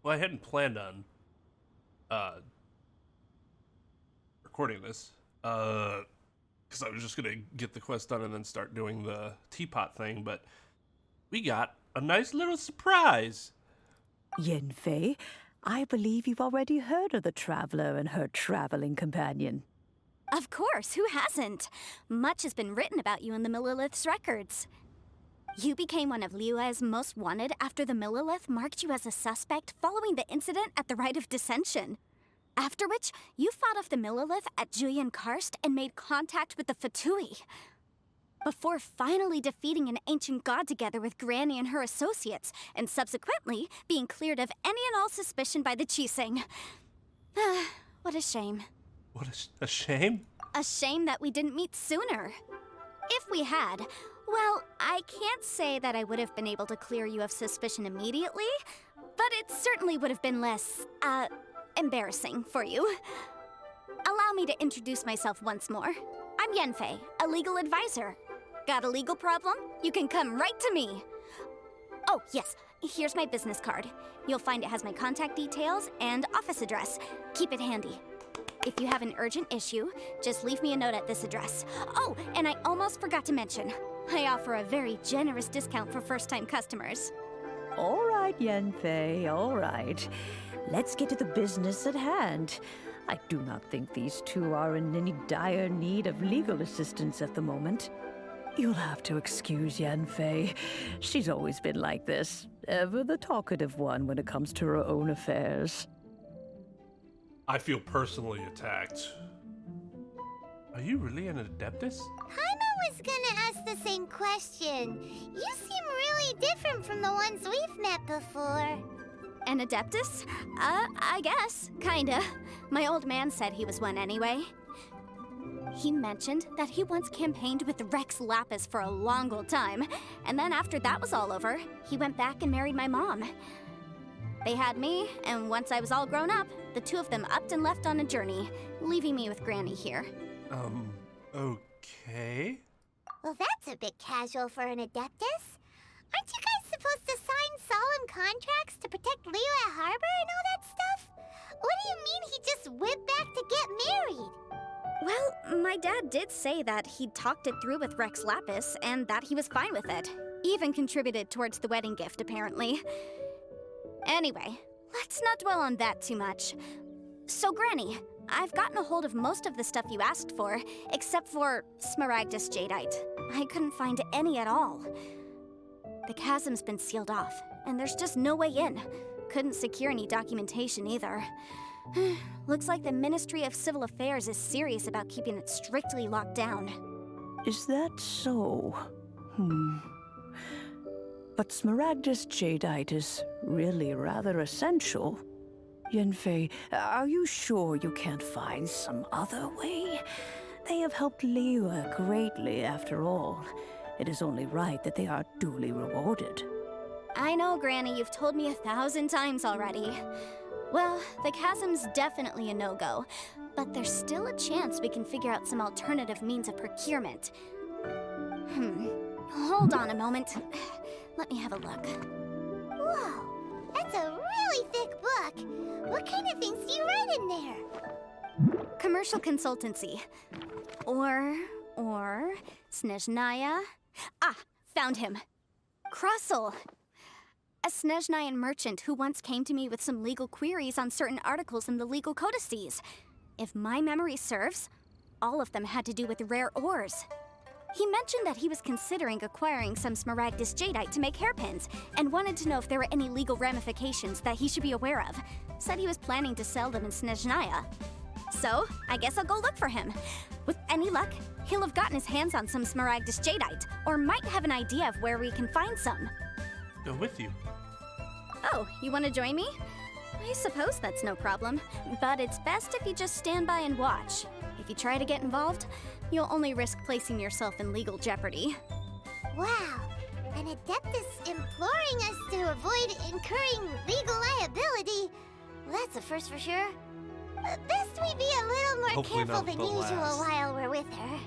Well, I hadn't planned on recording this because I was just gonna get the quest done and then start doing the teapot thing, but we got a nice little surprise. Yanfei, I believe you've already heard of the traveler and her traveling companion. Of course, who hasn't? Much has been written about you in the Millilith's records. You became one of Liyue's most wanted after the Millilith marked you as a suspect following the incident at the Rite of Dissension. After which, you fought off the Millilith at Julian Karst and made contact with the Fatui. Before finally defeating an ancient god together with Granny and her associates, and subsequently being cleared of any and all suspicion by the Chiseng. What a shame. What a shame. A shame that we didn't meet sooner. If we had, well, I can't say that I would have been able to clear you of suspicion immediately, but it certainly would have been less, embarrassing for you. Allow me to introduce myself once more. I'm Yanfei, a legal advisor. Got a legal problem? You can come right to me. Oh, yes, here's my business card. You'll find it has my contact details and office address. Keep it handy. If you have an urgent issue, just leave me a note at this address. Oh, and I almost forgot to mention, I offer a very generous discount for first-time customers. All right, Yanfei, all right. Let's get to the business at hand. I do not think these two are in any dire need of legal assistance at the moment. You'll have to excuse Yanfei. She's always been like this, ever the talkative one when it comes to her own affairs. I feel personally attacked. Are you really an Adeptus? Paimon was gonna ask the same question. You seem really different from the ones we've met before. An Adeptus? I guess. Kinda. My old man said he was one anyway. He mentioned that he once campaigned with Rex Lapis for a long old time, and then after that was all over, he went back and married my mom. They had me, and once I was all grown up, the two of them upped and left on a journey, leaving me with Granny here. Okay. Well, that's a bit casual for an Adeptus. Aren't you guys supposed to sign solemn contracts to protect Liyue Harbor and all that stuff? What do you mean he just went back to get married? Well, my dad did say that he'd talked it through with Rex Lapis, and that he was fine with it. Even contributed towards the wedding gift, apparently. Anyway, let's not dwell on that too much. So, Granny, I've gotten a hold of most of the stuff you asked for, except for Smaragdus Jadeite. I couldn't find any at all. The chasm's been sealed off, and there's just no way in. Couldn't secure any documentation either. Looks like the Ministry of Civil Affairs is serious about keeping it strictly locked down. Is that so? But Smaragdus Jadeite is really rather essential. Yanfei, are you sure you can't find some other way? They have helped Liyue greatly, after all. It is only right that they are duly rewarded. I know, Granny, you've told me 1,000 times already. Well, the chasm's definitely a no-go, but there's still a chance we can figure out some alternative means of procurement. Hold on a moment. Let me have a look. Whoa, that's a really thick book. What kind of things do you write in there? Commercial consultancy. Or Snezhnaya. Ah, found him. Krusell. A Snezhnayan merchant who once came to me with some legal queries on certain articles in the legal codices. If my memory serves, all of them had to do with rare ores. He mentioned that he was considering acquiring some Smaragdus Jadeite to make hairpins, and wanted to know if there were any legal ramifications that he should be aware of. Said he was planning to sell them in Snezhnaya. So, I guess I'll go look for him. With any luck, he'll have gotten his hands on some Smaragdus Jadeite, or might have an idea of where we can find some. Go with you. Oh, you want to join me? I suppose that's no problem, but it's best if you just stand by and watch. If you try to get involved, you'll only risk placing yourself in legal jeopardy. Wow, an Adeptus imploring us to avoid incurring legal liability. Well, that's a first for sure. Best we be a little more Hopefully careful not than the usual last. while we're with her.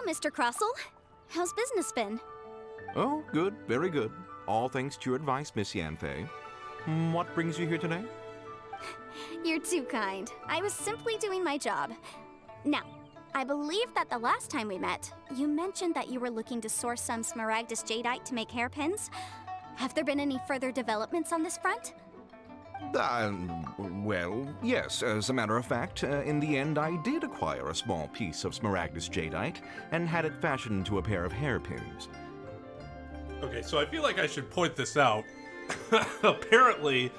Mr. Crossell. How's business been? Oh, good, very good. All thanks to your advice, Miss Yanfei. What brings you here today? You're too kind. I was simply doing my job. Now, I believe that the last time we met, you mentioned that you were looking to source some smaragdus jadeite to make hairpins. Have there been any further developments on this front? Well, yes. As a matter of fact, in the end, I did acquire a small piece of smaragdus jadeite and had it fashioned into a pair of hairpins. Okay, so I feel like I should point this out. Apparently,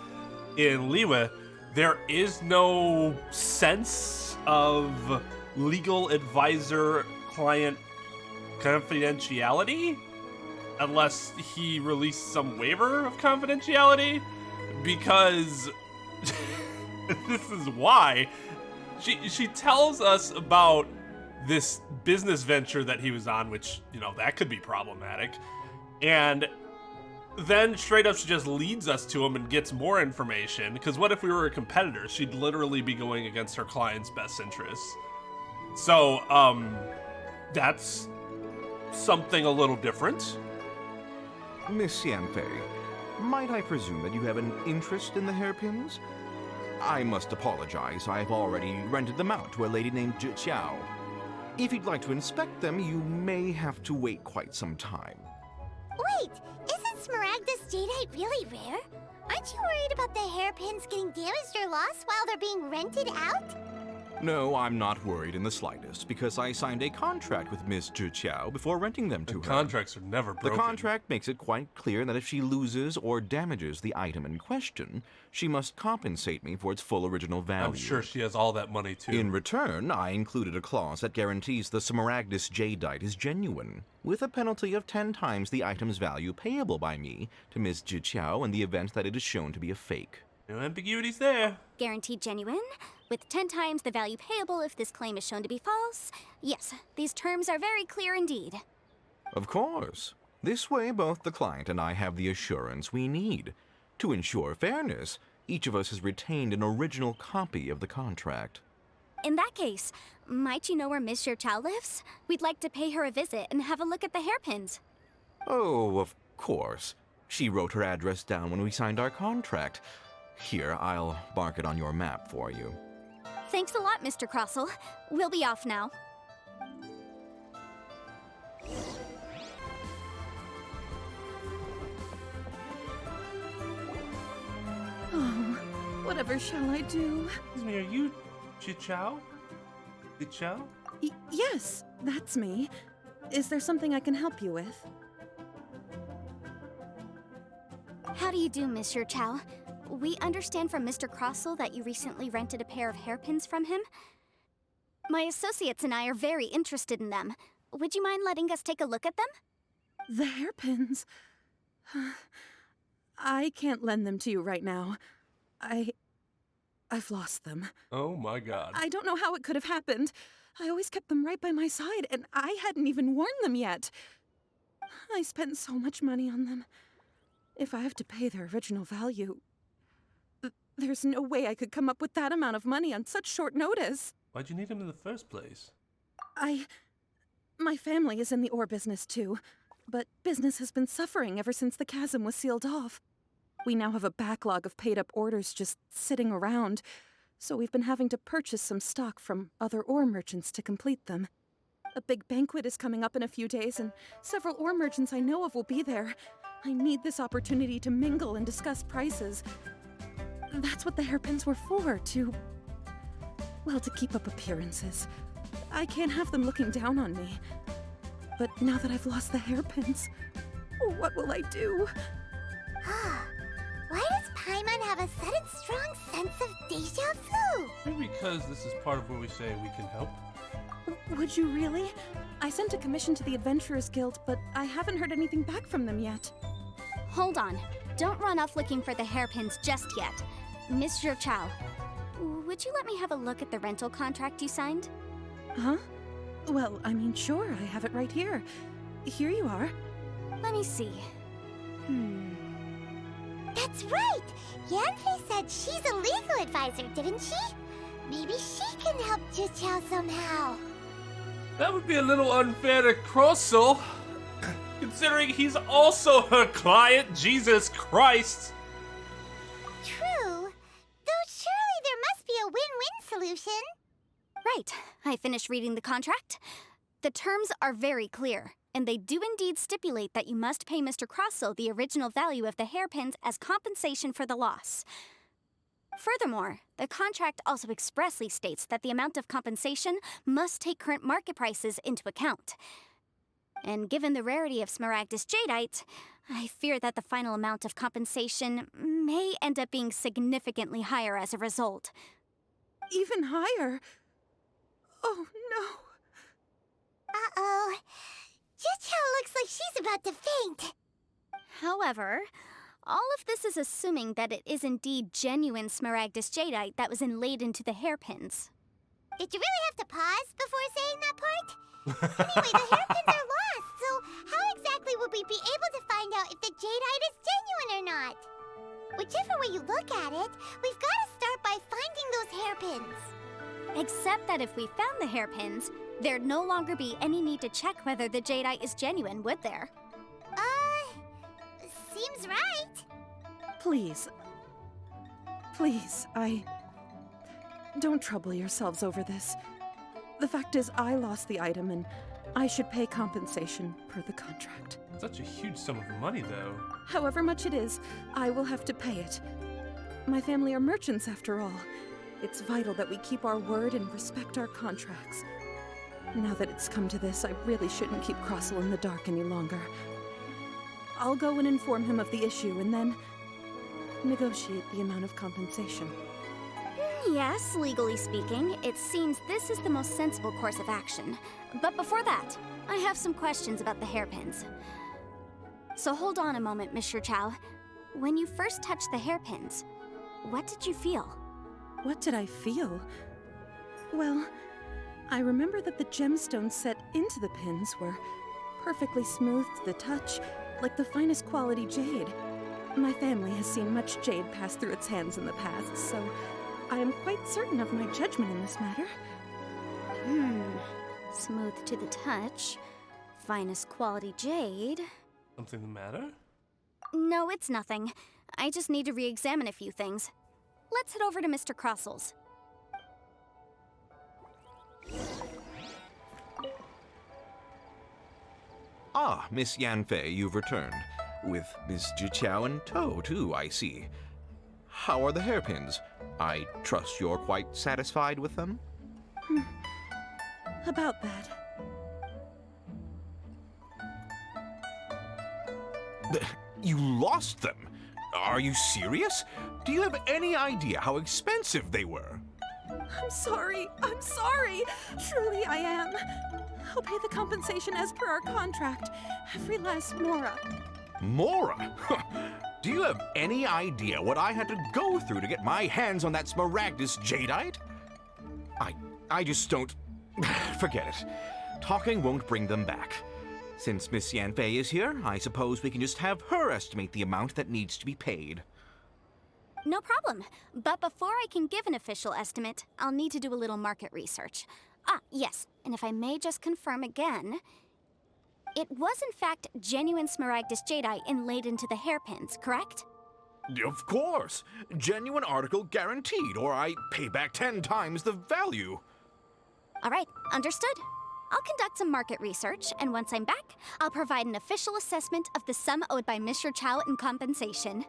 in Liyue, there is no sense of legal advisor-client confidentiality unless he released some waiver of confidentiality, because this is why. She tells us about this business venture that he was on, which, you know, that could be problematic. And then straight up she just leads us to him and gets more information, because what if we were a competitor? She'd literally be going against her client's best interests. So, that's something a little different. Miss Yanfei, might I presume that you have an interest in the hairpins? I must apologize, I've already rented them out to a lady named Zhiqiao. If you'd like to inspect them, you may have to wait quite some time. Wait, isn't smaragdus jadeite really rare? Aren't you worried about the hairpins getting damaged or lost while they're being rented out? No, I'm not worried in the slightest, because I signed a contract with Miss Zhiqiao before renting them to her. Contracts are never broken. The contract makes it quite clear that if she loses or damages the item in question, she must compensate me for its full original value. I'm sure she has all that money, too. In return, I included a clause that guarantees the smaragdus jadeite is genuine, with a penalty of 10 times the item's value payable by me to Miss Zhiqiao in the event that it is shown to be a fake. No ambiguities there. Guaranteed genuine, with 10 times the value payable if this claim is shown to be false. Yes, these terms are very clear indeed. Of course. This way, both the client and I have the assurance we need. To ensure fairness, each of us has retained an original copy of the contract. In that case, might you know where Miss Zhiqiao lives? We'd like to pay her a visit and have a look at the hairpins. Oh, of course. She wrote her address down when we signed our contract. Here, I'll mark it on your map for you. Thanks a lot, Mr. Crossell. We'll be off now. Oh, whatever shall I do? Excuse me, are you Zhiqiao? Zhiqiao? Yes, that's me. Is there something I can help you with? How do you do, Miss Zhiqiao? We understand from Mr. Crossell that you recently rented a pair of hairpins from him. My associates and I are very interested in them. Would you mind letting us take a look at them? The hairpins? I can't lend them to you right now. I've lost them. Oh my god. I don't know how it could have happened. I always kept them right by my side, and I hadn't even worn them yet. I spent so much money on them. If I have to pay their original value, there's no way I could come up with that amount of money on such short notice. Why'd you need him in the first place? My family is in the ore business too, but business has been suffering ever since the chasm was sealed off. We now have a backlog of paid-up orders just sitting around, so we've been having to purchase some stock from other ore merchants to complete them. A big banquet is coming up in a few days, and several ore merchants I know of will be there. I need this opportunity to mingle and discuss prices. That's what the hairpins were for, to keep up appearances. I can't have them looking down on me. But now that I've lost the hairpins, what will I do? Why does Paimon have a sudden strong sense of deja vu? Maybe because this is part of where we say we can help. Would you really? I sent a commission to the Adventurers Guild, but I haven't heard anything back from them yet. Hold on. Don't run off looking for the hairpins just yet. Miss Zhiqiao, would you let me have a look at the rental contract you signed? Huh? Well, I mean, sure, I have it right here. Here you are. Let me see. That's right! Yanfei said she's a legal advisor, didn't she? Maybe she can help Zhiqiao somehow. That would be a little unfair to Crossel, considering he's also her client, Jesus Christ. True. Though surely there must be a win-win solution. Right. I finished reading the contract. The terms are very clear, and they do indeed stipulate that you must pay Mr. Crossel the original value of the hairpins as compensation for the loss. Furthermore, the contract also expressly states that the amount of compensation must take current market prices into account. And given the rarity of Smaragdus jadeite, I fear that the final amount of compensation may end up being significantly higher as a result. Even higher? Oh, no. Uh-oh. Juchao looks like she's about to faint. However, all of this is assuming that it is indeed genuine Smaragdus jadeite that was inlaid into the hairpins. Did you really have to pause before saying that part? Anyway, the hairpins are lost, so how exactly would we be able to find out if the jadeite is genuine or not? Whichever way you look at it, we've got to start by finding those hairpins. Except that if we found the hairpins, there'd no longer be any need to check whether the jadeite is genuine, would there? Seems right. Please. Please, Don't trouble yourselves over this. The fact is, I lost the item, and I should pay compensation per the contract. Such a huge sum of money, though. However much it is, I will have to pay it. My family are merchants, after all. It's vital that we keep our word and respect our contracts. Now that it's come to this, I really shouldn't keep Crossel in the dark any longer. I'll go and inform him of the issue, and then negotiate the amount of compensation. Yes, legally speaking, it seems this is the most sensible course of action. But before that, I have some questions about the hairpins. So hold on a moment, Mr. Chow. When you first touched the hairpins, what did you feel? What did I feel? Well, I remember that the gemstones set into the pins were perfectly smooth to the touch, like the finest quality jade. My family has seen much jade pass through its hands in the past, so I am quite certain of my judgment in this matter. Smooth to the touch, finest quality jade. Something the matter? No, it's nothing. I just need to re-examine a few things. Let's head over to Mr. Crossel's. Ah, Miss Yanfei, you've returned. With Miss Juchao in tow, too, I see. How are the hairpins? I trust you're quite satisfied with them? About that. You lost them? Are you serious? Do you have any idea how expensive they were? I'm sorry. Truly I am. I'll pay the compensation as per our contract. Every last mora. Mora? Do you have any idea what I had to go through to get my hands on that Smaragdus jadeite? I just don't... Forget it. Talking won't bring them back. Since Miss Yanfei is here, I suppose we can just have her estimate the amount that needs to be paid. No problem. But before I can give an official estimate, I'll need to do a little market research. Ah, yes, and if I may just confirm again, it was in fact genuine Smaragdus jadeite inlaid into the hairpins, correct? Of course! Genuine article guaranteed, or I pay back 10 times the value. All right, understood. I'll conduct some market research, and once I'm back, I'll provide an official assessment of the sum owed by Mr. Chow in compensation.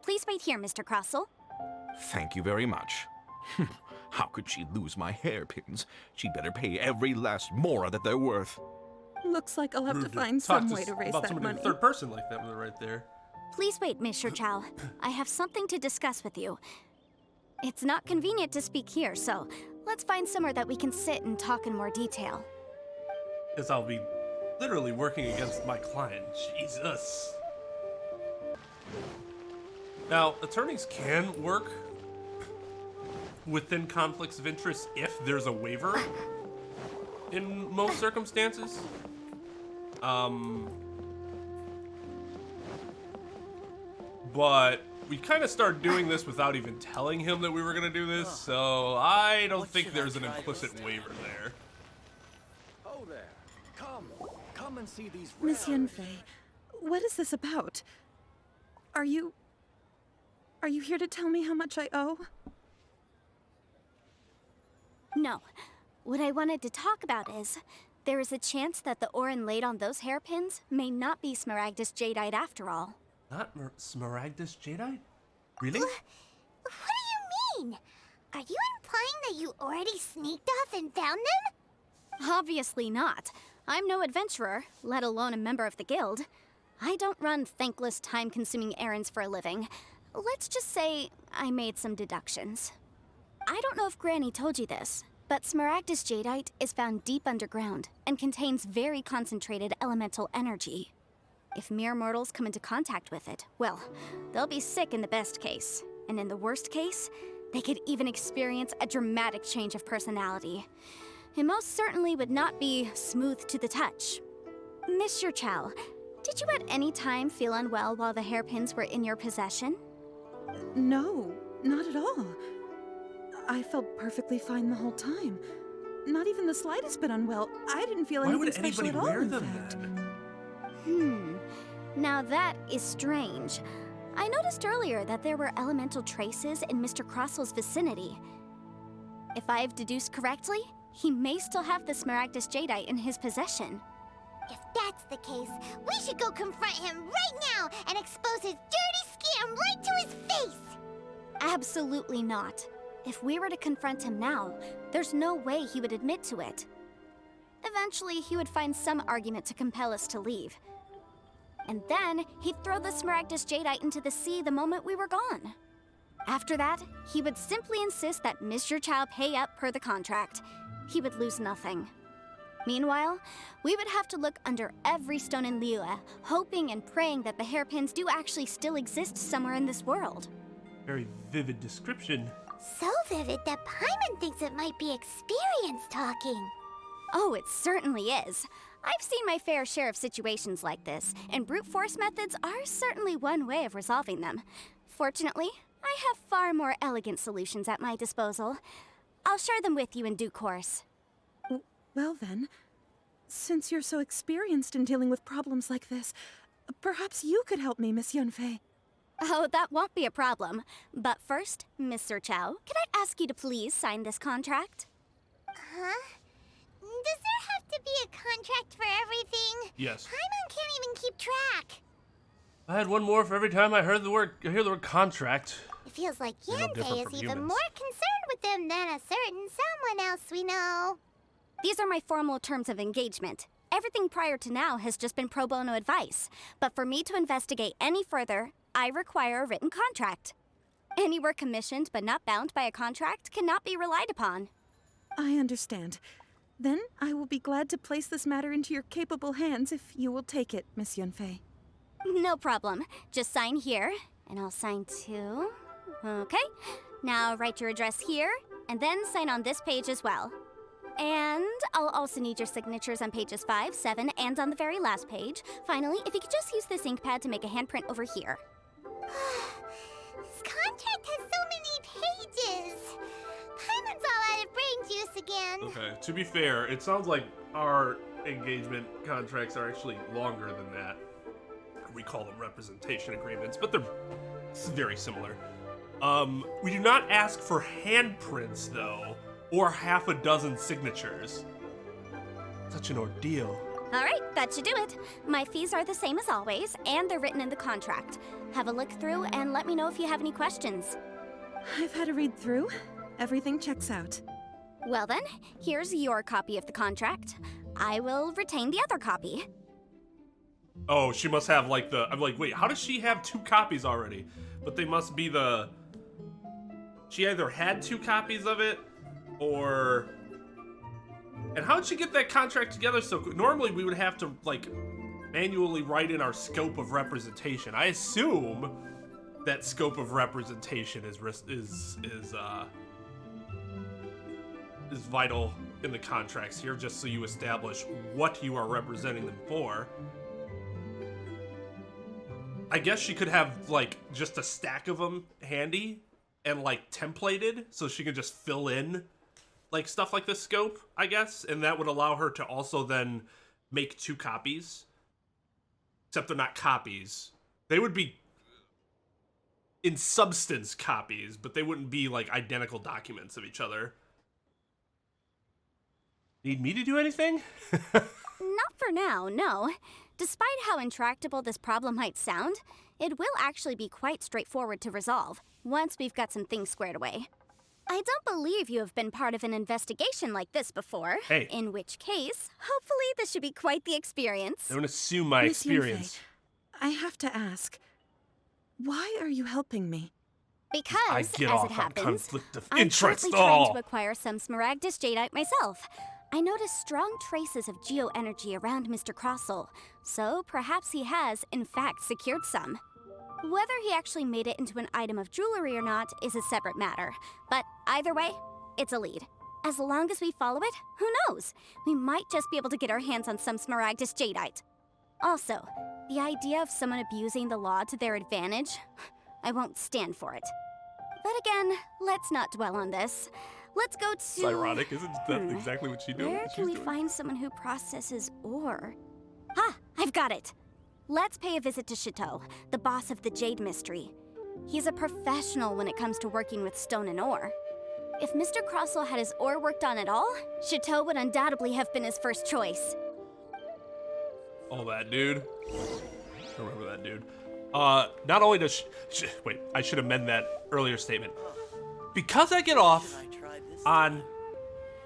Please wait here, Mr. Crossel. Thank you very much. How could she lose my hairpins? She'd better pay every last mora that they're worth. Looks like I'll have to find some way to raise that money. Third person like that right there. Please wait, Mr. Chow. I have something to discuss with you. It's not convenient to speak here, so let's find somewhere that we can sit and talk in more detail. Because I'll be literally working against my client. Jesus. Now, attorneys can work within conflicts of interest if there's a waiver in most circumstances. But we kind of started doing this without even telling him that we were going to do this, so I don't think there's an implicit waiver there. Come and see these Miss rare- Yanfei, what is this about? Are you here to tell me how much I owe? No. What I wanted to talk about is, there is a chance that the ore inlaid on those hairpins may not be Smaragdus jadeite after all. Not Smaragdus jadeite? Really? What do you mean? Are you implying that you already sneaked off and found them? Obviously not. I'm no adventurer, let alone a member of the guild. I don't run thankless, time-consuming errands for a living. Let's just say I made some deductions. I don't know if Granny told you this, but Smaragdus jadeite is found deep underground and contains very concentrated elemental energy. If mere mortals come into contact with it, well, they'll be sick in the best case. And in the worst case, they could even experience a dramatic change of personality. It most certainly would not be smooth to the touch. Monsieur Chow, did you at any time feel unwell while the hairpins were in your possession? No, not at all. I felt perfectly fine the whole time. Not even the slightest bit unwell. I didn't feel Why anything would special anybody at all, wear in them fact. then? Now that is strange. I noticed earlier that there were elemental traces in Mr. Crossel's vicinity. If I've deduced correctly, he may still have the Smaragdus jadeite in his possession. If that's the case, we should go confront him right now and expose his dirty scam right to his face! Absolutely not. If we were to confront him now, there's no way he would admit to it. Eventually, he would find some argument to compel us to leave. And then, he'd throw the Smaragdus jadeite into the sea the moment we were gone. After that, he would simply insist that Mr. Chow pay up per the contract. He would lose nothing. Meanwhile, we would have to look under every stone in Liyue, hoping and praying that the hairpins do actually still exist somewhere in this world. Very vivid description. So vivid that Paimon thinks it might be experience talking. Oh, it certainly is. I've seen my fair share of situations like this, and brute force methods are certainly one way of resolving them. Fortunately, I have far more elegant solutions at my disposal. I'll share them with you in due course. Well then, since you're so experienced in dealing with problems like this, perhaps you could help me, Miss Yanfei. Oh, that won't be a problem. But first, Mr. Chow, could I ask you to please sign this contract? Huh? Does there have to be a contract for everything? Yes. Paimon can't even keep track. I had one more for every time I hear the word contract. It feels like They're no different Yanfei from is even humans. more concerned with them than a certain someone else we know. These are my formal terms of engagement. Everything prior to now has just been pro bono advice. But for me to investigate any further, I require a written contract. Any work commissioned but not bound by a contract cannot be relied upon. I understand. Then I will be glad to place this matter into your capable hands if you will take it, Miss Yanfei. No problem. Just sign here, and I'll sign too. Okay. Now write your address here, and then sign on this page as well. And I'll also need your signatures on pages 5, 7, and on the very last page. Finally, if you could just use this ink pad to make a handprint over here. This contract has so many pages. Paimon's all out of brain juice again. Okay, to be fair, it sounds like our engagement contracts are actually longer than that. We call them representation agreements, but they're very similar. We do not ask for handprints, though, or half a dozen signatures. Such an ordeal. All right, that should do it. My fees are the same as always, and they're written in the contract. Have a look through and let me know if you have any questions. I've had a read through. Everything checks out. Well then, here's your copy of the contract. I will retain the other copy. Oh, she must have like the... I'm like, wait, how does she have 2 copies already? But they must be the... She either had 2 copies of it, or... And how did she get that contract together so quick? Normally we would have to, like, manually write in our scope of representation. I assume that scope of representation is vital in the contracts here, just so you establish what you are representing them for. I guess she could have, like, just a stack of them handy and, like, templated, so she could just fill in, like, stuff like the scope, I guess, and that would allow her to also then make 2 copies, except they're not copies. They would be in substance copies, but they wouldn't be like identical documents of each other. Need me to do anything? Not for now, no. Despite how intractable this problem might sound, it will actually be quite straightforward to resolve once we've got some things squared away. I don't believe you have been part of an investigation like this before. Hey. In which case, hopefully this should be quite the experience. Don't assume my Miss experience. Yanfei, I have to ask, why are you helping me? Because, I as get it off on happens, conflict of I'm interest. currently trying Oh. to acquire some Smaragdus Jadeite myself. I noticed strong traces of geoenergy around Mr. Crossell, so perhaps he has, in fact, secured some. Whether he actually made it into an item of jewelry or not is a separate matter, but either way, it's a lead. As long as we follow it, who knows? We might just be able to get our hands on some Smaragdus Jadeite. Also, the idea of someone abusing the law to their advantage, I won't stand for it. But again, let's not dwell on this. Let's go to... It's ironic, isn't that exactly what she's doing? Where can we find someone who processes ore? Ha! I've got it! Let's pay a visit to Chateau, the boss of the Jade Mystery. He's a professional when it comes to working with stone and ore. If Mr. Crossell had his ore worked on at all, Chateau would undoubtedly have been his first choice. Oh, that dude. I remember that dude. Not only does wait, I should amend that earlier statement. Because I get off on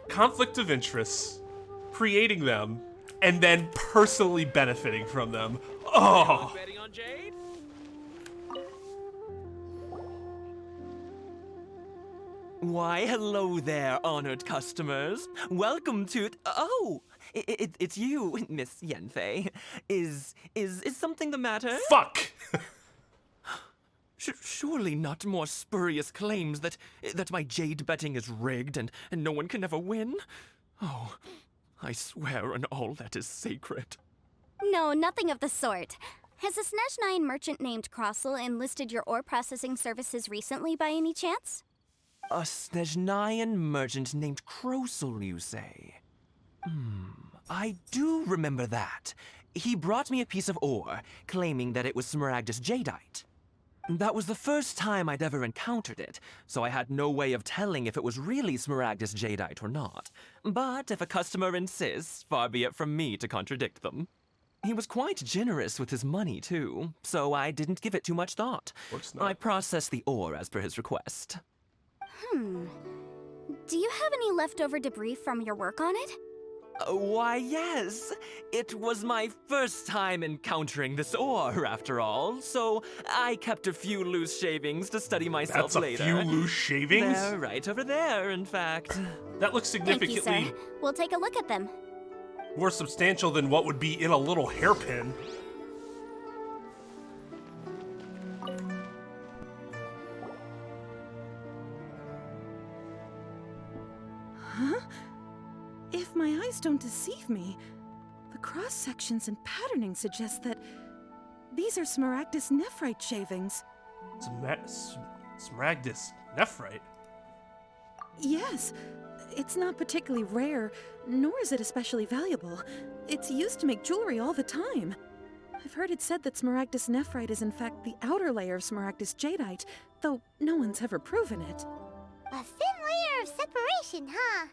conflict of interest, creating them, and then personally benefiting from them. Oh. Betting on Jade? Why, hello there, honored customers. Welcome to... Oh, it's you, Miss Yanfei. Is something the matter? Fuck! Surely not more spurious claims that my jade betting is rigged and no one can ever win? Oh, I swear on all that is sacred. No, nothing of the sort. Has a Snezhnine merchant named Crossell enlisted your ore processing services recently by any chance? A Snezhnine merchant named Crossell, you say? I do remember that. He brought me a piece of ore, claiming that it was Smaragdus Jadeite. That was the first time I'd ever encountered it, so I had no way of telling if it was really Smaragdus Jadeite or not. But if a customer insists, far be it from me to contradict them. He was quite generous with his money, too, so I didn't give it too much thought. Of course not. I processed the ore as per his request. Do you have any leftover debris from your work on it? Why, yes. It was my first time encountering this ore, after all, so I kept a few loose shavings to study myself That's a later. few loose shavings? They're right over there, in fact. That looks Thank you, significantly sir. We'll take a look at them. more substantial than what would be in a little hairpin. If my eyes don't deceive me, the cross-sections and patterning suggest that these are Smaragdus nephrite shavings. Smaragdus nephrite? Yes, it's not particularly rare, nor is it especially valuable. It's used to make jewelry all the time. I've heard it said that Smaragdus nephrite is in fact the outer layer of Smaragdus jadeite, though no one's ever proven it. A thin layer of separation, huh?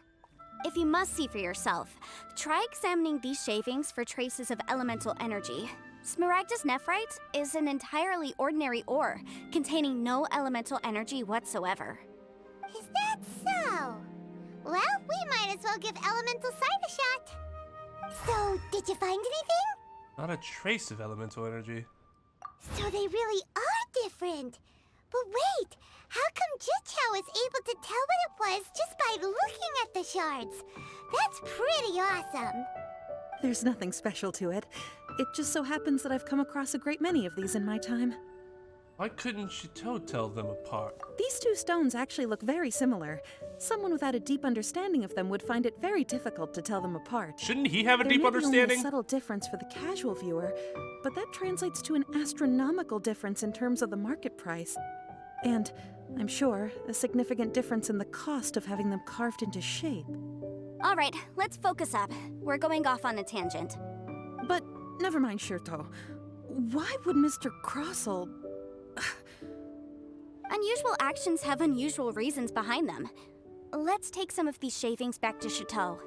If you must see for yourself, try examining these shavings for traces of elemental energy. Smaragdus nephrite is an entirely ordinary ore, containing no elemental energy whatsoever. Is that so? Well, we might as well give elemental sight a shot. So, did you find anything? Not a trace of elemental energy. So they really are different. But wait, how come Jichao was able to tell what it was just by looking at the shards? That's pretty awesome. There's nothing special to it. It just so happens that I've come across a great many of these in my time. Why couldn't Chateau tell them apart? These two stones actually look very similar. Someone without a deep understanding of them would find it very difficult to tell them apart. Shouldn't he have a There deep may be only understanding? a subtle difference for the casual viewer, but that translates to an astronomical difference in terms of the market price. And, I'm sure, a significant difference in the cost of having them carved into shape. All right, let's focus up. We're going off on a tangent. never mind, Shirto. Why would Mr. Crossell... Unusual actions have unusual reasons behind them. Let's take some of these shavings back to Chateau.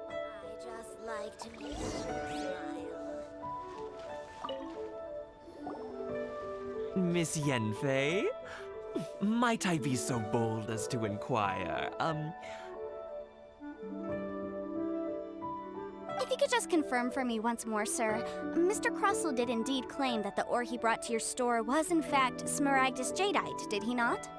I just like to make you smile. Miss Yanfei? Might I be so bold as to inquire, If you could just confirm for me once more, sir. Mr. Crossell did indeed claim that the ore he brought to your store was in fact Smaragdus jadeite, did he not?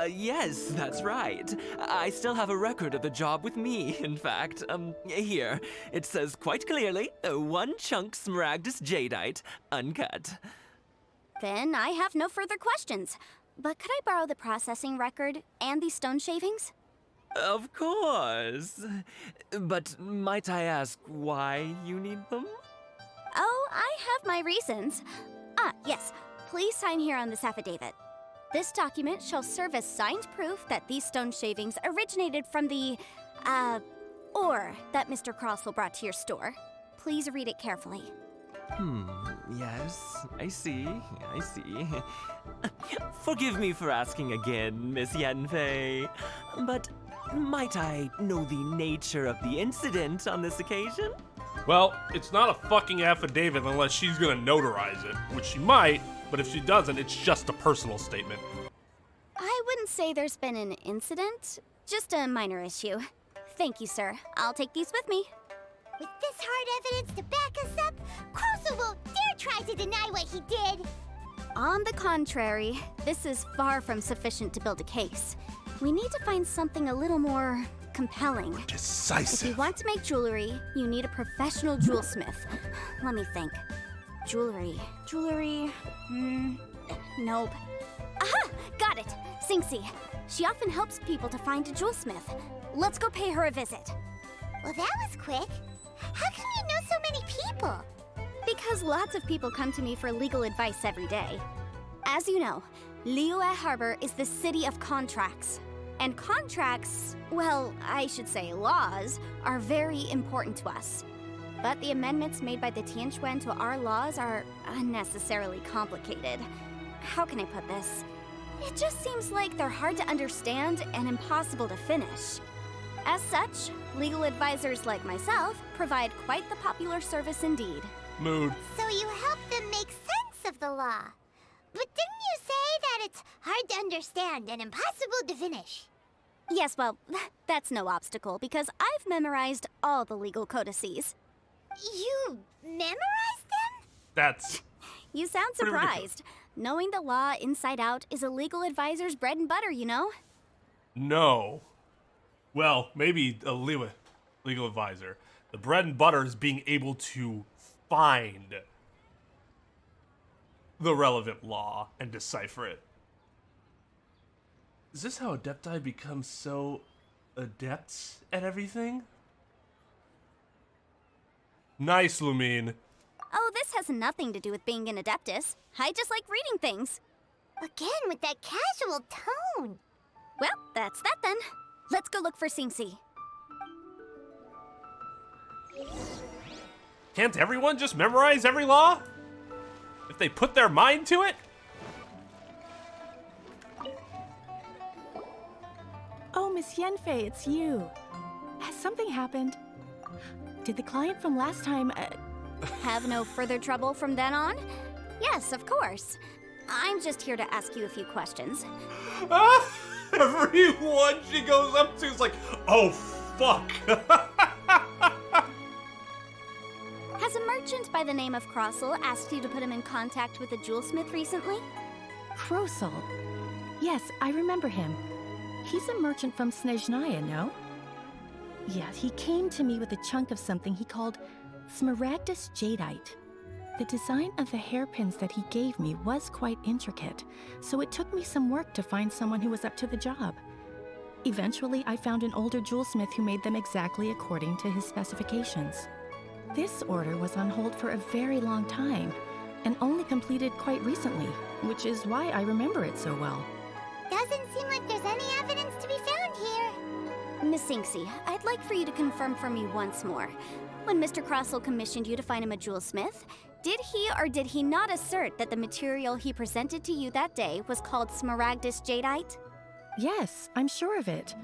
Yes, that's right. I still have a record of the job with me, in fact. Here. It says quite clearly, 1 chunk Smaragdus jadeite, uncut. Then I have no further questions. But could I borrow the processing record and these stone shavings? Of course. But might I ask why you need them? Oh, I have my reasons. Yes. Please sign here on this affidavit. This document shall serve as signed proof that these stone shavings originated from the, ore that Mr. Crossell brought to your store. Please read it carefully. Yes, I see. Forgive me for asking again, Miss Yanfei, but might I know the nature of the incident on this occasion? Well, it's not a fucking affidavit unless she's gonna notarize it, which she might, but if she doesn't, it's just a personal statement. I wouldn't say there's been an incident, just a minor issue. Thank you, sir. I'll take these with me. With this hard evidence to back us up, Crossell won't dare try to deny what he did. On the contrary, this is far from sufficient to build a case. We need to find something a little more compelling. If Decisive. you want to make jewelry, you need a professional jewelsmith. Let me think. Jewelry. Nope. Aha! Got it! Sinxi. She often helps people to find a jewelsmith. Let's go pay her a visit. Well, that was quick. How can you know so many people? Because lots of people come to me for legal advice every day. As you know, Liyue Harbor is the city of contracts. And contracts, well, I should say laws, are very important to us. But the amendments made by the Tianquan to our laws are unnecessarily complicated. How can I put this? It just seems like they're hard to understand and impossible to finish. As such, legal advisors like myself provide quite the popular service indeed. Mood. So you help them make sense of the law. But didn't you say that it's hard to understand and impossible to finish? Yes, well, that's no obstacle because I've memorized all the legal codices. You memorized them? That's You sound Pretty ridiculous. surprised. Knowing the law inside out is a legal advisor's bread and butter, you know? no. Well, maybe a legal advisor. The bread and butter is being able to find the relevant law and decipher it. Is this how Adepti become so adept at everything? Nice, Lumine. Oh, this has nothing to do with being an adeptus. I just like reading things. Again, with that casual tone. Well, that's that then. Let's go look for Sinxi. Can't everyone just memorize every law? If they put their mind to it? Oh, Miss Yanfei, it's you. Has something happened? Did the client from last time, Have no further trouble from then on? Yes, of course. I'm just here to ask you a few questions. Everyone she goes up to is like, oh, fuck. Has a merchant by the name of Crossell asked you to put him in contact with a jewelsmith recently? Crossell? Yes, I remember him. He's a merchant from Snezhnaya, no? Yeah, he came to me with a chunk of something he called Smaragdus jadeite. The design of the hairpins that he gave me was quite intricate, so it took me some work to find someone who was up to the job. Eventually, I found an older jewelsmith who made them exactly according to his specifications. This order was on hold for a very long time, and only completed quite recently, which is why I remember it so well. Doesn't seem like there's any evidence to be found here. Miss Sinxi, I'd like for you to confirm for me once more. When Mr. Crossell commissioned you to find him a jewelsmith, did he or did he not assert that the material he presented to you that day was called smaragdus jadeite? Yes, I'm sure of it.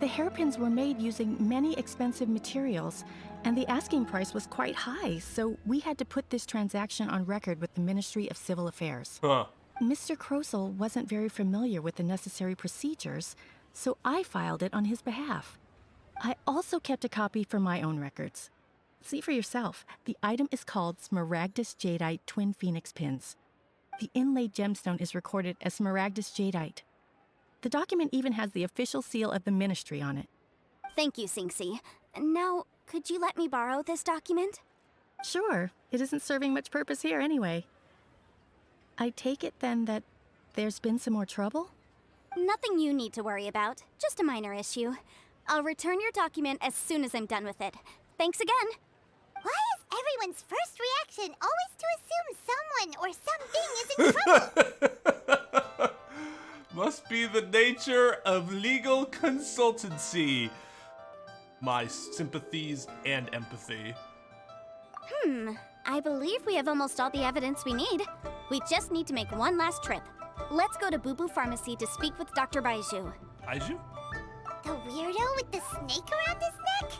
The hairpins were made using many expensive materials, and the asking price was quite high, so we had to put this transaction on record with the Ministry of Civil Affairs. Huh. Mr. Crossell wasn't very familiar with the necessary procedures, so I filed it on his behalf. I also kept a copy for my own records. See for yourself, the item is called Smaragdus Jadeite Twin Phoenix Pins. The inlaid gemstone is recorded as Smaragdus Jadeite. The document even has the official seal of the ministry on it. Thank you, Sinxi. Now, could you let me borrow this document? Sure, it isn't serving much purpose here anyway. I take it then that there's been some more trouble? Nothing you need to worry about, just a minor issue. I'll return your document as soon as I'm done with it. Thanks again. Why is everyone's first reaction always to assume someone or something is in trouble? Must be the nature of legal consultancy. My sympathies and empathy. I believe we have almost all the evidence we need. We just need to make one last trip. Let's go to Boo Boo Pharmacy to speak with Dr. Baiju. Aiju? The weirdo with the snake around his neck?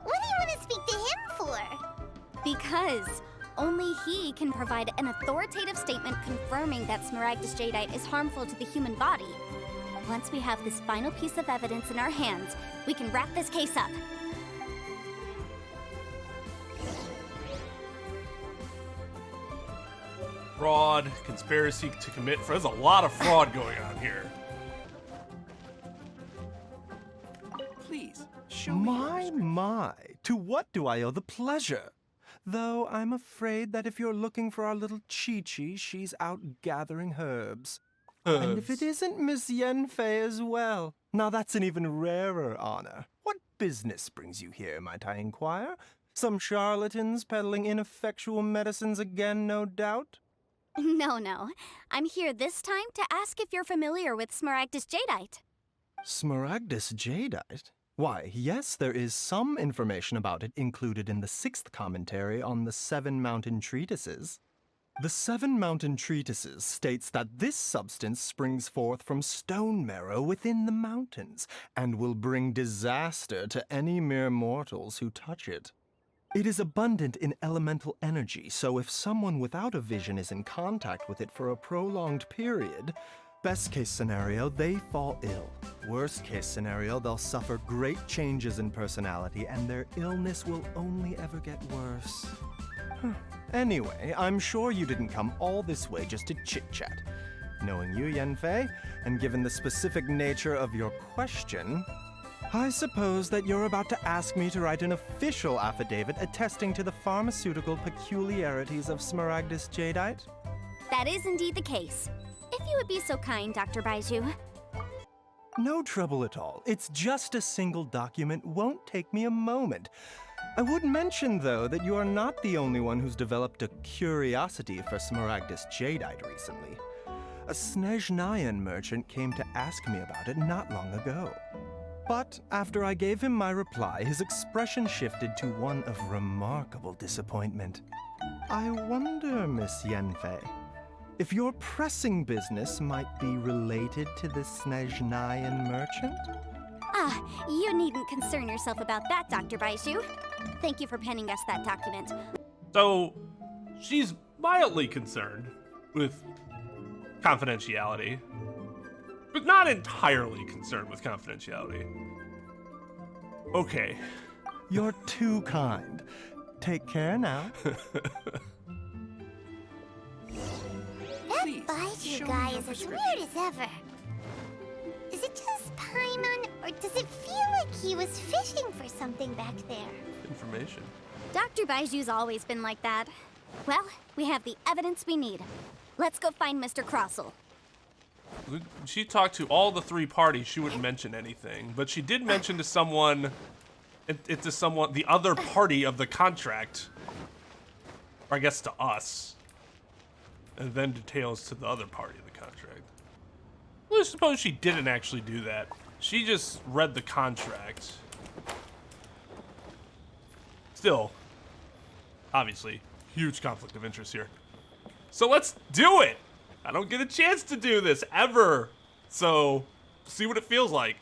What do you want to speak to him for? Because only he can provide an authoritative statement confirming that smaragdus jadeite is harmful to the human body. Once we have this final piece of evidence in our hands, we can wrap this case up. Fraud, conspiracy to commit fraud. There's a lot of fraud going on here. Please, show me. My, to what do I owe the pleasure? Though I'm afraid that if you're looking for our little Chi-Chi, she's out gathering herbs. And if it isn't Miss Yanfei as well, now that's an even rarer honor. What business brings you here, might I inquire? Some charlatans peddling ineffectual medicines again, no doubt? No. I'm here this time to ask if you're familiar with smaragdus jadeite. Smaragdus jadeite? Why, yes, there is some information about it included in the 6th commentary on the 7 Mountain Treatises. The 7 Mountain Treatises states that this substance springs forth from stone marrow within the mountains, and will bring disaster to any mere mortals who touch it. It is abundant in elemental energy, so if someone without a vision is in contact with it for a prolonged period, best case scenario, they fall ill. Worst case scenario, they'll suffer great changes in personality, and their illness will only ever get worse. Anyway, I'm sure you didn't come all this way just to chit-chat. Knowing you, Yanfei, and given the specific nature of your question, I suppose that you're about to ask me to write an official affidavit attesting to the pharmaceutical peculiarities of smaragdus jadeite? That is indeed the case. If you would be so kind, Dr. Baiju. No trouble at all. It's just a single document. Won't take me a moment. I would mention, though, that you are not the only one who's developed a curiosity for smaragdus jadeite recently. A Snezhnayan merchant came to ask me about it not long ago. But after I gave him my reply, his expression shifted to one of remarkable disappointment. I wonder, Miss Yanfei, if your pressing business might be related to the Snezhnayan merchant? You needn't concern yourself about that, Dr. Baiju. Thank you for penning us that document. So, she's mildly concerned with confidentiality, but not entirely concerned with confidentiality. Okay. You're too kind. Take care now. That Baiju guy is as weird as ever. Is it just Paimon, or does it feel like he was fishing for something back there? Information. Dr. Baiju's always been like that. Well, we have the evidence we need. Let's go find Mr. Crossell. She talked to all the 3 parties. She wouldn't mention anything, but she did mention to someone, the other party of the contract, or I guess to us, and then details to the other party of the contract. Well, suppose she didn't actually do that. She just read the contract. Still, Obviously, huge conflict of interest here. So let's do it! I don't get a chance to do this, ever. So, see what it feels like.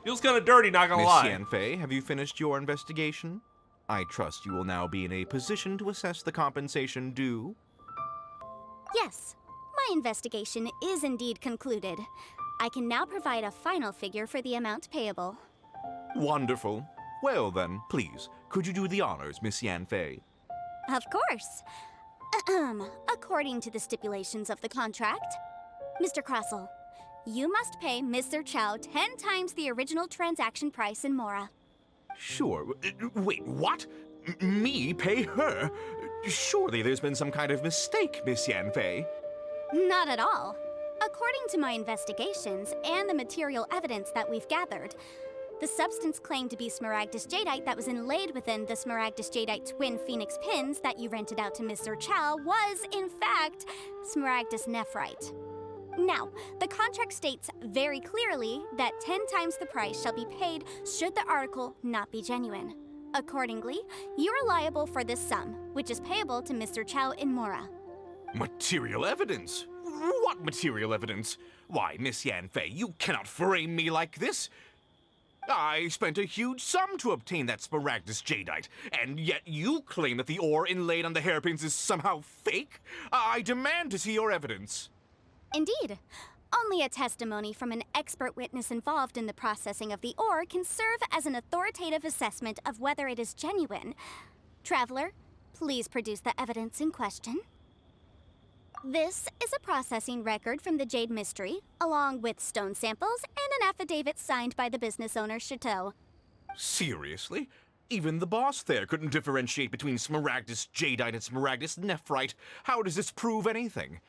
Feels kind of dirty, not gonna Miss lie. Yanfei, have you finished your investigation? I trust you will now be in a position to assess the compensation due. Yes, my investigation is indeed concluded. I can now provide a final figure for the amount payable. Wonderful. Well then, please, could you do the honors, Miss Yanfei? Of course. According to the stipulations of the contract, Mr. Crossell, you must pay Mr. Chow 10 times the original transaction price in Mora. Sure. Wait, what? Me pay her? Surely there's been some kind of mistake, Miss Yanfei. Not at all. According to my investigations and the material evidence that we've gathered, the substance claimed to be smaragdus jadeite that was inlaid within the smaragdus jadeite twin phoenix pins that you rented out to Mr. Chow was, in fact, smaragdus nephrite. Now, the contract states very clearly that 10 times the price shall be paid should the article not be genuine. Accordingly, you are liable for this sum, which is payable to Mr. Chow in Mora. Material evidence? What material evidence? Why, Miss Yanfei, you cannot frame me like this. I spent a huge sum to obtain that smaragdus jadeite, and yet you claim that the ore inlaid on the hairpins is somehow fake? I demand to see your evidence. Indeed. Only a testimony from an expert witness involved in the processing of the ore can serve as an authoritative assessment of whether it is genuine. Traveler, please produce the evidence in question. This is a processing record from the Jade Mystery, along with stone samples and an affidavit signed by the business owner, Chateau. Seriously? Even the boss there couldn't differentiate between smaragdus jadeite and smaragdus nephrite. How does this prove anything?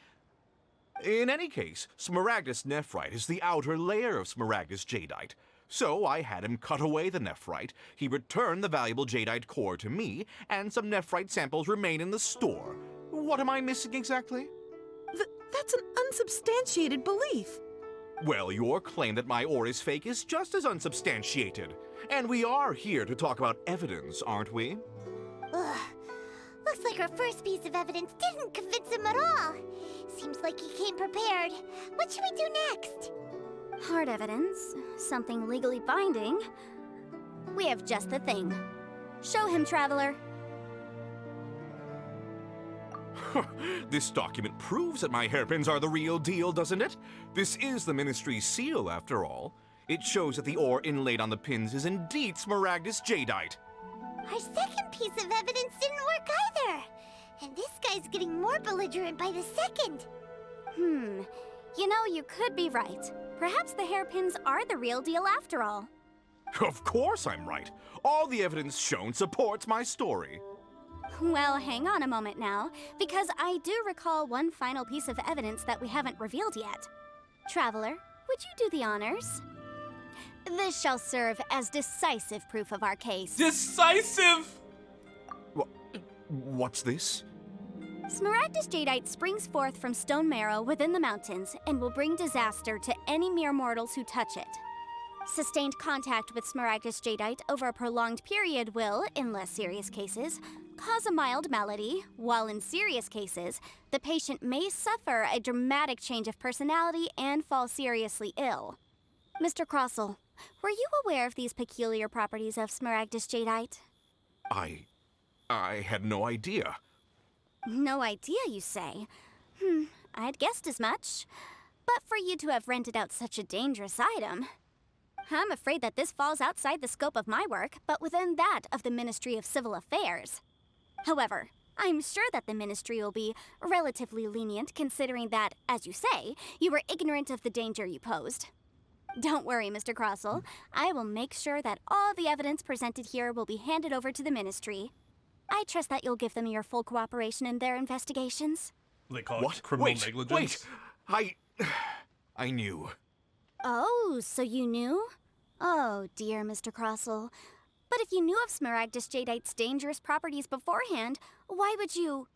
In any case, smaragdus nephrite is the outer layer of smaragdus jadeite. So I had him cut away the nephrite, he returned the valuable jadeite core to me, and some nephrite samples remain in the store. What am I missing exactly? That's an unsubstantiated belief. Well, your claim that my ore is fake is just as unsubstantiated. And we are here to talk about evidence, aren't we? Ugh. Looks like our first piece of evidence didn't convince him at all. Seems like he came prepared. What should we do next? Hard evidence, something legally binding. We have just the thing. Show him, Traveler. This document proves that my hairpins are the real deal, doesn't it? This is the Ministry's seal, after all. It shows that the ore inlaid on the pins is indeed smaragdus jadeite. Our second piece of evidence didn't work either. And this guy's getting more belligerent by the second. You know, you could be right. Perhaps the hairpins are the real deal after all. Of course I'm right. All the evidence shown supports my story. Well, hang on a moment now, because I do recall one final piece of evidence that we haven't revealed yet. Traveler, would you do the honors? This shall serve as decisive proof of our case. Decisive! What's this? Smaragdus jadeite springs forth from stone marrow within the mountains and will bring disaster to any mere mortals who touch it. Sustained contact with smaragdus jadeite over a prolonged period will, in less serious cases, cause a mild malady, while in serious cases, the patient may suffer a dramatic change of personality and fall seriously ill. Mr. Crossell, were you aware of these peculiar properties of smaragdus jadeite? I had no idea. No idea, you say? I'd guessed as much. But for you to have rented out such a dangerous item, I'm afraid that this falls outside the scope of my work, but within that of the Ministry of Civil Affairs. However, I'm sure that the Ministry will be relatively lenient considering that, as you say, you were ignorant of the danger you posed. Don't worry, Mr. Crossell. I will make sure that all the evidence presented here will be handed over to the Ministry. I trust that you'll give them your full cooperation in their investigations. They call What? it criminal negligence. Wait! I knew. Oh, so you knew? Oh, dear Mr. Crossell. But if you knew of smaragdus jadeite's dangerous properties beforehand, why would you...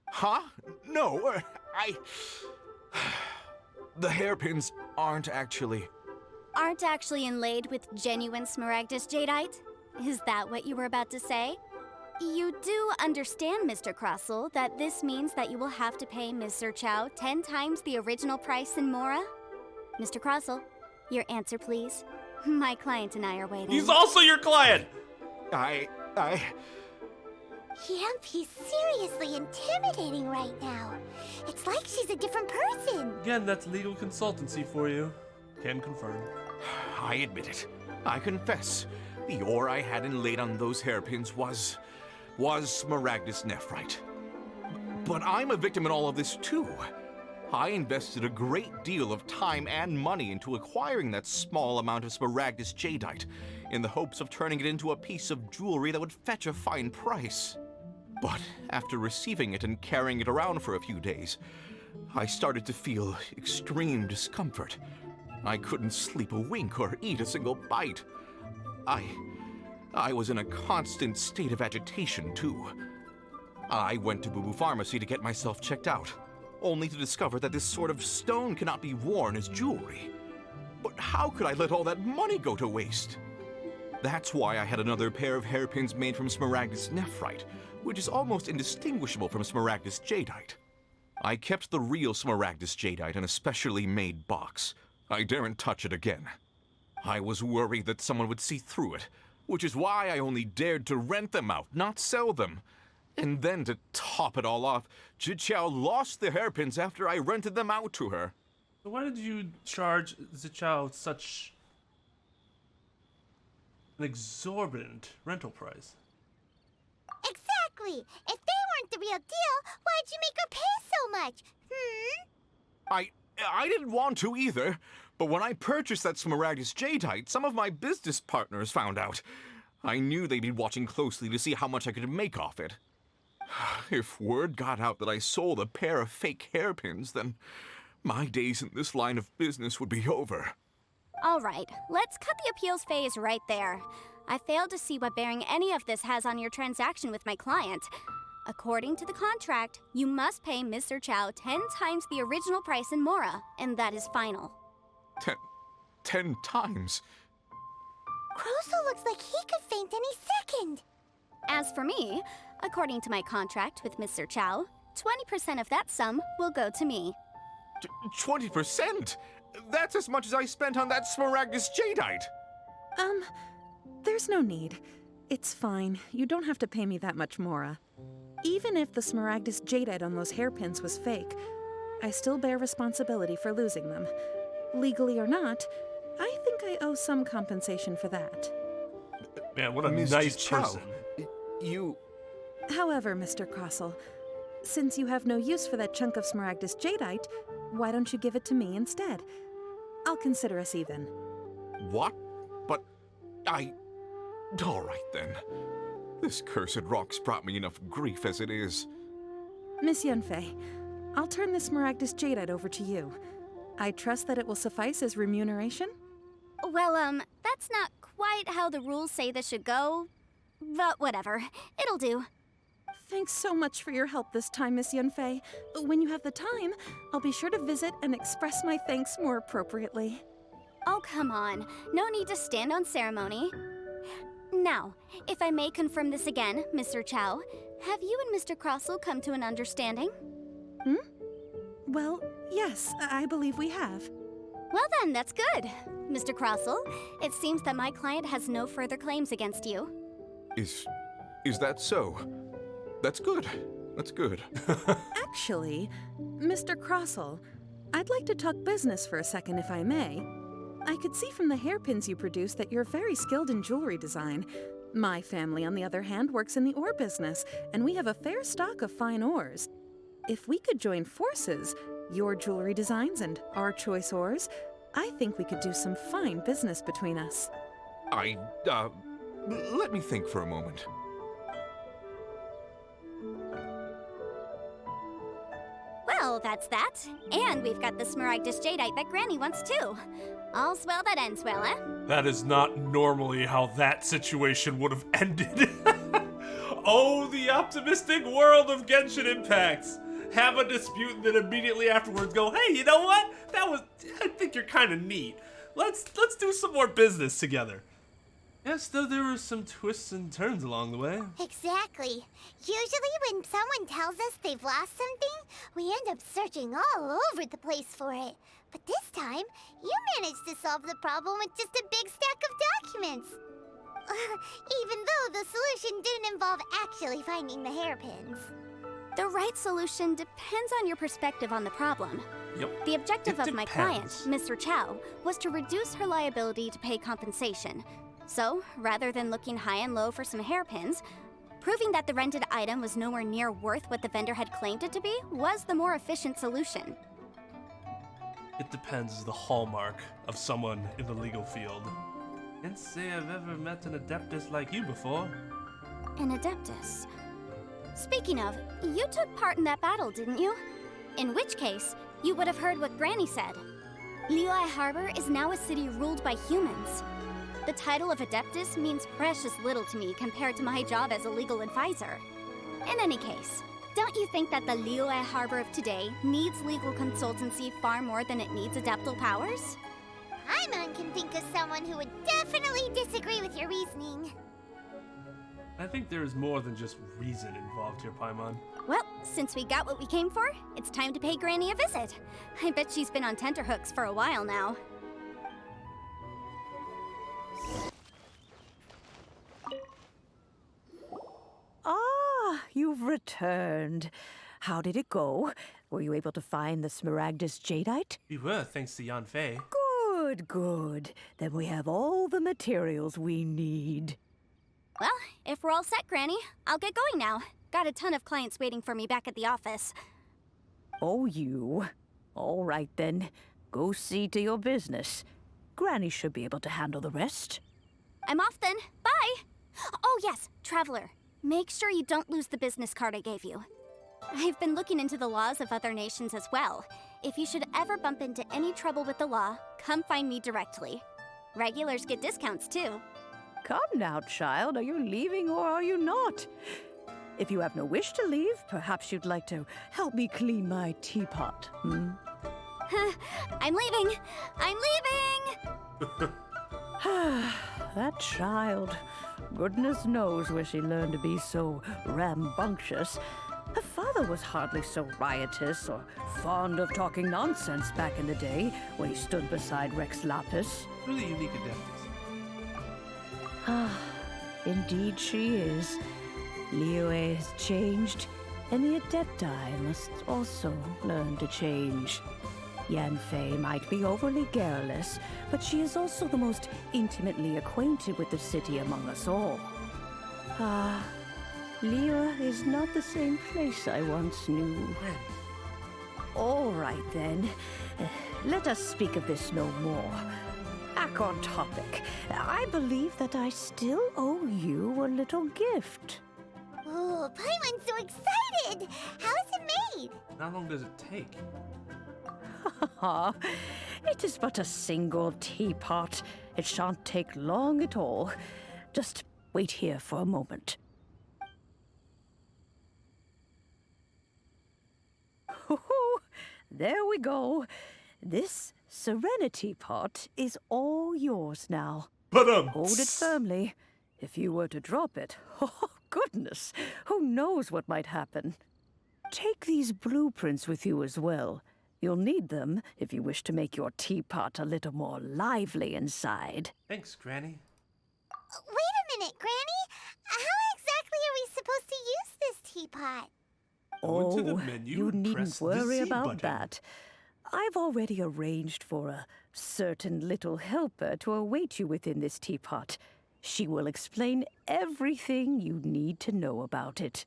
Huh? No, The hairpins aren't actually Aren't actually inlaid with genuine smaragdus jadeite? Is that what you were about to say? You do understand, Mr. Crossell, that this means that you will have to pay Mr. Chow 10 times the original price in Mora? Mr. Crossell, your answer, please. My client and I are waiting. He's also your client! Yanfei's seriously intimidating right now. It's like she's a different person. Again, that's legal consultancy for you. Can confirm. I admit it. I confess. The ore I had inlaid on those hairpins was smaragdus nephrite. But I'm a victim in all of this too. I invested a great deal of time and money into acquiring that small amount of smaragdus jadeite in the hopes of turning it into a piece of jewelry that would fetch a fine price. But after receiving it and carrying it around for a few days, I started to feel extreme discomfort. I couldn't sleep a wink or eat a single bite. I was in a constant state of agitation, too. I went to Boo Boo Pharmacy to get myself checked out, only to discover that this sort of stone cannot be worn as jewelry. But how could I let all that money go to waste? That's why I had another pair of hairpins made from smaragdus nephrite, which is almost indistinguishable from smaragdus jadeite. I kept the real smaragdus jadeite in a specially made box. I daren't touch it again. I was worried that someone would see through it, which is why I only dared to rent them out, not sell them. And then to top it all off, Zichao lost the hairpins after I rented them out to her. Why did you charge Zichao such an exorbitant rental price? Exactly. If they weren't the real deal, why'd you make her pay so much? I didn't want to either, but when I purchased that smaragdus jadeite, some of my business partners found out. I knew they'd be watching closely to see how much I could make off it. If word got out that I sold a pair of fake hairpins, then my days in this line of business would be over. All right, let's cut the appeals phase right there. I failed to see what bearing any of this has on your transaction with my client. According to the contract, you must pay Mr. Chow 10 times the original price in Mora, and that is final. 10 times? Crossell looks like he could faint any second. As for me, according to my contract with Mr. Chow, 20% of that sum will go to me. 20%? That's as much as I spent on that smaragdus jadeite. There's no need. It's fine. You don't have to pay me that much, Mora. Even if the smaragdus jadeite on those hairpins was fake, I still bear responsibility for losing them. Legally or not, I think I owe some compensation for that. Man, what a Ms. nice Zichao, person. You... However, Mr. Crossell, since you have no use for that chunk of smaragdus jadeite, why don't you give it to me instead? I'll consider us even. What? But all right then. This cursed rock's brought me enough grief as it is. Miss Yanfei, I'll turn this smaragdus jadeite over to you. I trust that it will suffice as remuneration? Well, that's not quite how the rules say this should go. But whatever, it'll do. Thanks so much for your help this time, Miss Yanfei. When you have the time, I'll be sure to visit and express my thanks more appropriately. Oh, come on. No need to stand on ceremony. Now, if I may confirm this again, Mr. Chow, have you and Mr. Crossell come to an understanding? Well, yes, I believe we have. Well then, that's good. Mr. Crossell, it seems that my client has no further claims against you. Is that so? That's good. That's good. Actually, Mr. Crossell, I'd like to talk business for a second, if I may. I could see from the hairpins you produce that you're very skilled in jewelry design. My family, on the other hand, works in the ore business, and we have a fair stock of fine ores. If we could join forces, your jewelry designs and our choice ores, I think we could do some fine business between us. Let me think for a moment. Well, that's that. And we've got the smaragdus jadeite that Granny wants too. All's well that ends well, eh? That is not normally how that situation would have ended. Oh, the optimistic world of Genshin Impacts. Have a dispute and then immediately afterwards go, hey, you know what? I think you're kind of neat. Let's do some more business together. Yes, though there were some twists and turns along the way. Exactly. Usually when someone tells us they've lost something, we end up searching all over the place for it. But this time, you managed to solve the problem with just a big stack of documents. Even though the solution didn't involve actually finding the hairpins. The right solution depends on your perspective on the problem. Yep. The objective It of my client, depends. Mr. Chow, was to reduce her liability to pay compensation. So, rather than looking high and low for some hairpins, proving that the rented item was nowhere near worth what the vendor had claimed it to be was the more efficient solution. It depends is the hallmark of someone in the legal field. Can't say I've ever met an adeptus like you before. An Adeptus. Speaking of, you took part in that battle, didn't you? In which case, you would have heard what Granny said. Liyue Harbor is now a city ruled by humans. The title of Adeptus means precious little to me compared to my job as a legal advisor. In any case, don't you think that the Liyue Harbor of today needs legal consultancy far more than it needs adeptal powers? Paimon can think of someone who would definitely disagree with your reasoning. I think there's more than just reason involved here, Paimon. Well, since we got what we came for, it's time to pay Granny a visit. I bet she's been on tenterhooks for a while now. Ah, you've returned. How did it go? Were you able to find the Smaragdus Jadeite? We were, thanks to Yanfei. Good, good. Then we have all the materials we need. Well, if we're all set, Granny, I'll get going now. Got a ton of clients waiting for me back at the office. Oh, you. All right, then. Go see to your business. Granny should be able to handle the rest. I'm off then. Bye! Oh yes, Traveler. Make sure you don't lose the business card I gave you. I've been looking into the laws of other nations as well. If you should ever bump into any trouble with the law, come find me directly. Regulars get discounts too. Come now, child. Are you leaving or are you not? If you have no wish to leave, perhaps you'd like to help me clean my teapot, hmm? I'm leaving! I'm leaving! That child. Goodness knows where she learned to be so rambunctious. Her father was hardly so riotous or fond of talking nonsense back in the day when he stood beside Rex Lapis. Really unique adeptus. Ah, indeed she is. Liyue has changed, and the Adepti must also learn to change. Yanfei might be overly garrulous, but she is also the most intimately acquainted with the city among us all. Ah, Liyue is not the same place I once knew. All right, then. Let us speak of this no more. Back on topic. I believe that I still owe you a little gift. Oh, Paimon's so excited! How is it made? How long does it take? It is but a single teapot. It shan't take long at all. Just wait here for a moment. There we go. This Serenity pot is all yours now. Hold it firmly. If you were to drop it, oh goodness, who knows what might happen. Take these blueprints with you as well. You'll need them if you wish to make your teapot a little more lively inside. Thanks, Granny. Wait a minute, Granny! How exactly are we supposed to use this teapot? Go into the menu you and needn't press the worry Z about button. that. I've already arranged for a certain little helper to await you within this teapot. She will explain everything you need to know about it.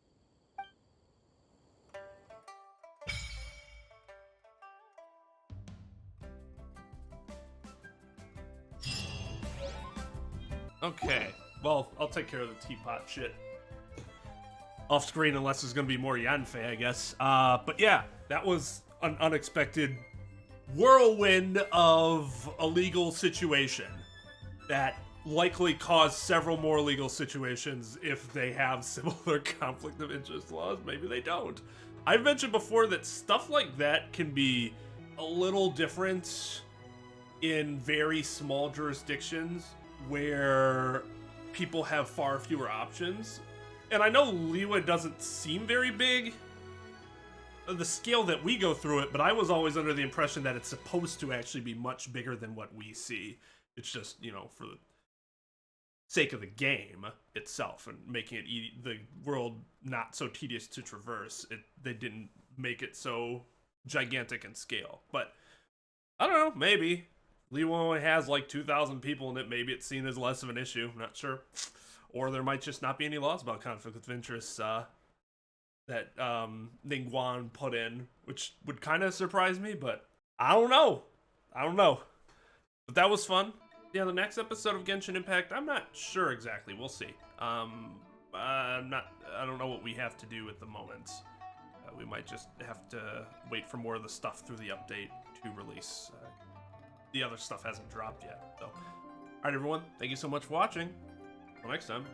Okay, well, I'll take care of the teapot shit. Off screen, unless there's gonna be more Yanfei, I guess. But yeah, that was an unexpected whirlwind of a legal situation that likely caused several more legal situations if they have similar conflict of interest laws. Maybe they don't. I've mentioned before that stuff like that can be a little different in very small jurisdictions where people have far fewer options. And I know Liyue doesn't seem very big, the scale that we go through it, but I was always under the impression that it's supposed to actually be much bigger than what we see. It's just, you know, for the sake of the game itself and making it the world not so tedious to traverse, they didn't make it so gigantic in scale. But I don't know, maybe Liyue only has like 2,000 people in it. Maybe it's seen as less of an issue. I'm not sure. Or there might just not be any laws about conflict of interest that Ningguang put in, which would kind of surprise me, but I don't know. But that was fun. Yeah, the next episode of Genshin Impact, I'm not sure exactly. We'll see. I don't know what we have to do at the moment. We might just have to wait for more of the stuff through the update to release. The other stuff hasn't dropped yet. So, all right, everyone. Thank you so much for watching. Until next time.